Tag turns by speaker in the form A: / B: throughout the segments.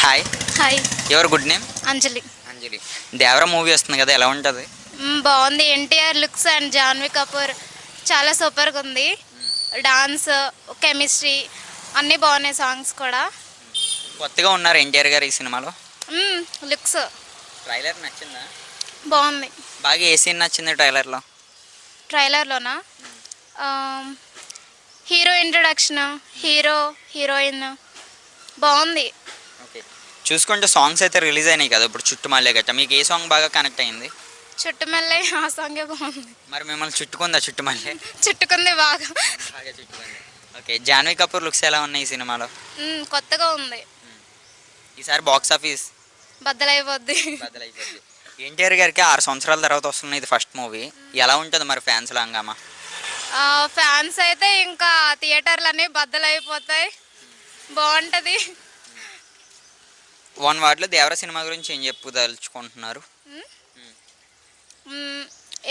A: Hi.
B: Hi.
A: Your good name?
B: Anjali.
A: Anjali. Devara movie వస్తుంది కదా, ఎలా ఉంటుంది?
B: బాగుంది. ఎన్టీఆర్ లుక్స్ అండ్ జాన్వీ కపూర్ చాలా సూపర్గా ఉంది. డాన్స్, కెమిస్ట్రీ అన్నీ బాగున్నాయి. సాంగ్స్ కూడా
A: కొత్తగా ఉన్నారు ఎన్టీఆర్ గారు ఈ సినిమాలో.
B: లుక్స్
A: ట్రైలర్ నచ్చిందా?
B: బాగుంది.
A: బాగా ఏ సీన్ నచ్చింది ట్రైలర్లో?
B: ట్రైలర్లోనా హీరో ఇంట్రొడక్షన్, హీరోయిన్ బాగుంది.
A: ఓకే. చూసుకుంటే సాంగ్స్ అయితే రిలీజ్ అయినాయి కదా ఇప్పుడు, చుట్టుమల్లే గట్ట. మీకు ఏ సాంగ్ బాగా కనెక్ట్ అయింది?
B: చుట్టుమల్లె, ఆ సాంగే బాగుంది.
A: మరి మిమ్మల్ని చుట్టుకుందా చుట్టుమల్లే?
B: చుట్టుకుంది బాగా.
A: బాగా చుట్టుకుంది. ఓకే. జాన్వీ కపూర్ లుక్స్ ఎలా ఉన్నాయి ఈ సినిమాలో?
B: కొత్తగా ఉంది.
A: ఈసారి బాక్స్ ఆఫీస్
B: బద్దలైపోద్ది.
A: బద్దలైపోద్ది. ఎన్టీఆర్ గారికి 6 సంవత్సరాల తర్వాత వస్తుంది ఇది ఫస్ట్ మూవీ. ఎలా ఉంటుంది మరి ఫ్యాన్స్ హంగామా?
B: ఫ్యాన్స్ అయితే ఇంకా థియేటర్లు అన్నీ బద్దలైపోతాయి. బాగుంటుంది.
A: వన్ వర్డ్లో దేవర సినిమా గురించి ఏం చెప్పుదలుచుకుంటున్నారు?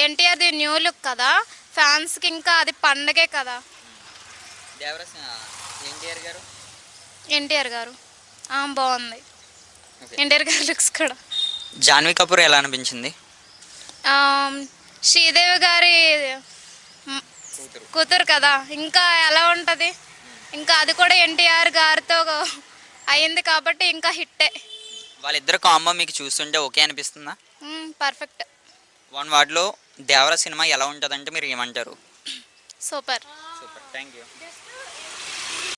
B: ఎన్టీఆర్ది న్యూ లుక్ కదా, ఫ్యాన్స్కి ఇంకా అది పండగే కదా.
A: దేవర ఎన్టీఆర్ గారు
B: బాగుంది. ఎన్టీఆర్ గారి లుక్స్ కూడా.
A: జాన్వీ కపూర్ ఎలా అనిపించింది?
B: శ్రీదేవి గారి కూతురు కదా, ఇంకా ఎలా ఉంటుంది. ఇంకా అది కూడా ఎన్టీఆర్ గారితో అయింది కాబట్టి ఇంకా హిట్టే.
A: వాళ్ళిద్దరు కాంబో మీకు చూస్తుంటే ఓకే అనిపిస్తుందా?
B: పర్ఫెక్ట్.
A: వన్ వర్డ్లో దేవర సినిమా ఎలా ఉంటుందంటే మీరు ఏమంటారు?
B: సూపర్.
A: సూపర్. Thank you.